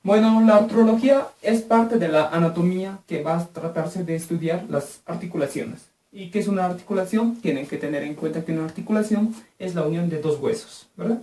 Bueno, la artrología es parte de la anatomía que va a tratarse de estudiar las articulaciones. ¿Y qué es una articulación? Tienen que tener en cuenta que una articulación es la unión de dos huesos, ¿verdad?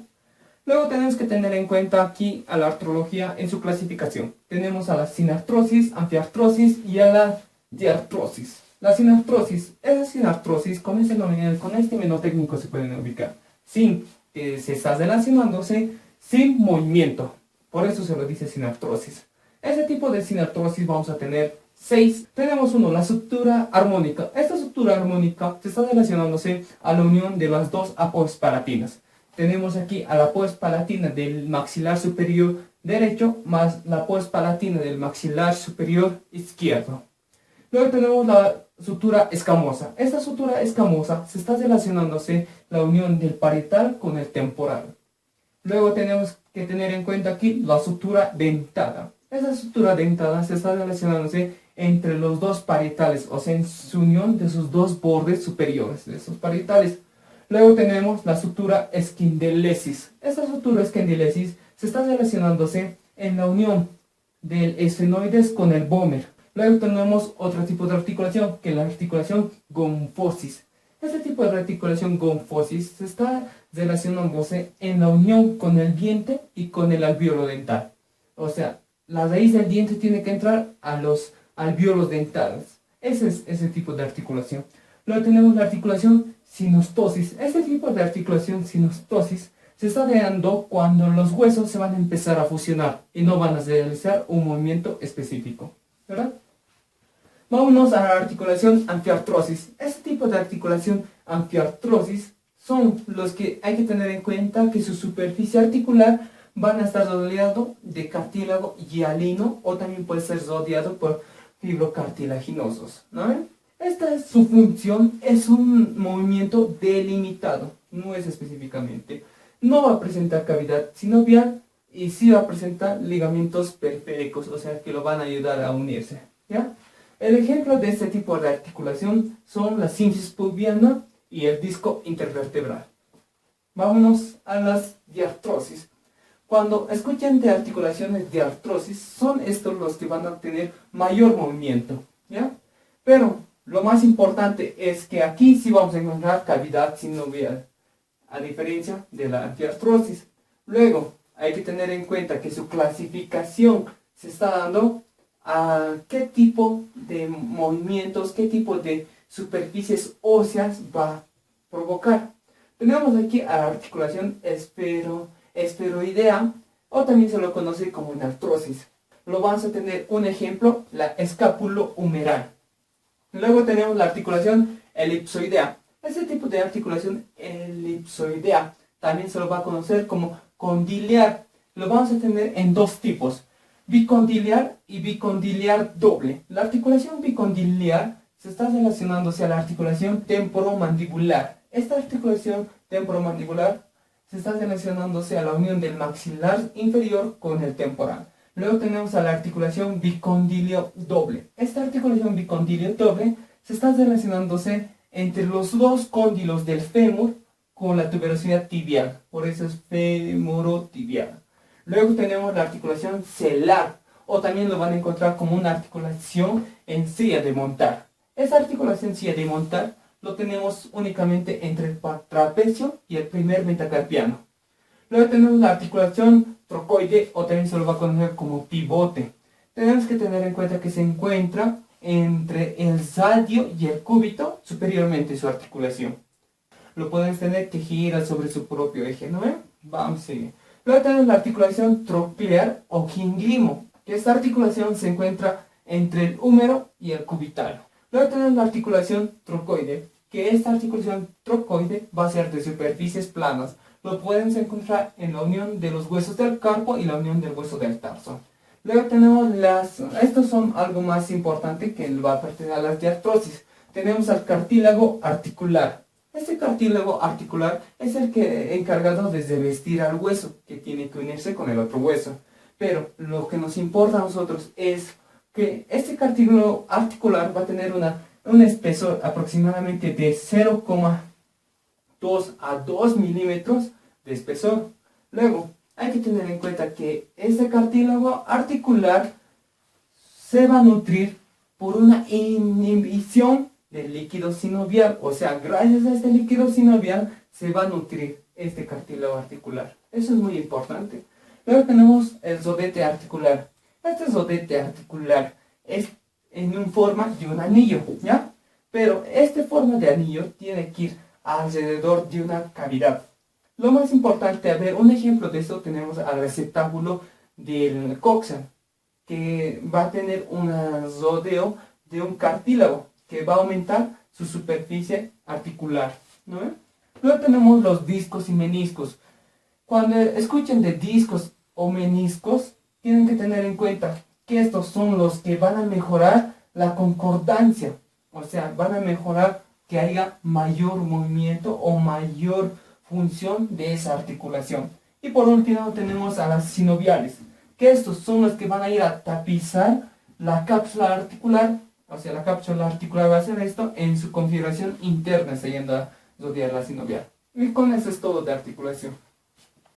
Luego tenemos que tener en cuenta aquí a la artrología en su clasificación. Tenemos a la sinartrosis, anfiartrosis y a la diartrosis. La sinartrosis, esa sinartrosis con este menotécnico se pueden ubicar. Sin que se está relacionándose, sin movimiento. Por eso se lo dice sinartrosis. Ese tipo de sinartrosis vamos a tener 6. Tenemos uno, la sutura armónica. Esta sutura armónica se está relacionándose a la unión de las dos apoesparatinas. Tenemos aquí a la apoespalatina del maxilar superior derecho más la apoespalatina del maxilar superior izquierdo. Luego tenemos la sutura escamosa. Esta sutura escamosa se está relacionándose la unión del parietal con el temporal. Luego tenemos que tener en cuenta aquí la sutura dentada. Esa sutura dentada se está relacionándose entre los dos parietales, o sea, en su unión de sus dos bordes superiores de esos parietales. Luego tenemos la sutura esquindelesis. Esta sutura esquindelesis se está relacionándose en la unión del esfenoides con el vómer. Luego tenemos otro tipo de articulación, que es la articulación gonfosis. Este tipo de articulación gonfosis se está relacionándose en la unión con el diente y con el alvéolo dental. O sea, la raíz del diente tiene que entrar a los alvéolos dentales. Ese es ese tipo de articulación. Luego tenemos la articulación sinostosis. Este tipo de articulación sinostosis se está dando cuando los huesos se van a empezar a fusionar y no van a realizar un movimiento específico, ¿verdad? Vámonos a la articulación anfiartrosis. Este tipo de articulación anfiartrosis son los que hay que tener en cuenta que su superficie articular van a estar rodeado de cartílago hialino o también puede ser rodeado por fibrocartilaginosos, ¿no? Esta es su función, es un movimiento delimitado, no es específicamente. No va a presentar cavidad sinovial y sí va a presentar ligamentos periféricos, o sea que lo van a ayudar a unirse, ¿ya? El ejemplo de este tipo de articulación son la sínfisis pubiana y el disco intervertebral. Vámonos a las diartrosis. Cuando escuchen de articulaciones de artrosis, son estos los que van a tener mayor movimiento, ¿ya? Pero lo más importante es que aquí sí vamos a encontrar cavidad sinovial, a diferencia de la anfiartrosis. Luego, hay que tener en cuenta que su clasificación se está dando a qué tipo de movimientos, qué tipo de superficies óseas va a provocar. Tenemos aquí a la articulación esferoidea, o también se lo conoce como una artrosis. Lo vamos a tener un ejemplo, la escápulo-humeral. Luego tenemos la articulación elipsoidea. Este tipo de articulación elipsoidea también se lo va a conocer como condiliar. Lo vamos a tener en dos tipos, bicondiliar y bicondiliar doble. La articulación bicondiliar se está relacionándose a la articulación temporomandibular. Esta articulación temporomandibular se está relacionándose a la unión del maxilar inferior con el temporal. Luego tenemos a la articulación bicondilio doble. Esta articulación bicondilio doble se está relacionándose entre los dos cóndilos del fémur con la tuberosidad tibial. Por eso es femorotibial. Luego tenemos la articulación celar, o también lo van a encontrar como una articulación en silla de montar. Esta articulación silla de montar lo tenemos únicamente entre el trapecio y el primer metacarpiano. Luego tenemos la articulación trocoide, o también se lo va a conocer como pivote. Tenemos que tener en cuenta que se encuentra entre el sadio y el cúbito superiormente su articulación. Lo podemos tener que gira sobre su propio eje, ¿no? Vamos a seguir. Luego tenemos la articulación tropilear o ginglimo, que esta articulación se encuentra entre el húmero y el cubital. Luego tenemos la articulación trocoide, que esta articulación trocoide va a ser de superficies planas. Lo pueden encontrar en la unión de los huesos del carpo y la unión del hueso del tarso. Luego tenemos estos son algo más importante que va a pertenecer a las diartrosis. Tenemos al cartílago articular. Este cartílago articular es el que encargado de revestir al hueso, que tiene que unirse con el otro hueso. Pero lo que nos importa a nosotros es que este cartílago articular va a tener un espesor aproximadamente de 0,2 a 2 milímetros de espesor. Luego, hay que tener en cuenta que este cartílago articular se va a nutrir por una inhibición del líquido sinovial. O sea, gracias a este líquido sinovial se va a nutrir este cartílago articular. Eso es muy importante. Luego tenemos el sodete articular. Este sodete articular es en forma de un anillo, ¿ya? Pero esta forma de anillo tiene que ir alrededor de una cavidad. Lo más importante, a ver, un ejemplo de esto tenemos al receptáculo del coxal, que va a tener un rodeo de un cartílago que va a aumentar su superficie articular, ¿no? Luego tenemos los discos y meniscos. Cuando escuchen de discos o meniscos, tienen que tener en cuenta que estos son los que van a mejorar la concordancia, o sea, van a mejorar que haya mayor movimiento o mayor función de esa articulación. Y por último tenemos a las sinoviales, que estos son los que van a ir a tapizar la cápsula articular, o sea, la cápsula articular va a hacer esto en su configuración interna, yendo a rodear la sinovial. Y con eso es todo de articulación.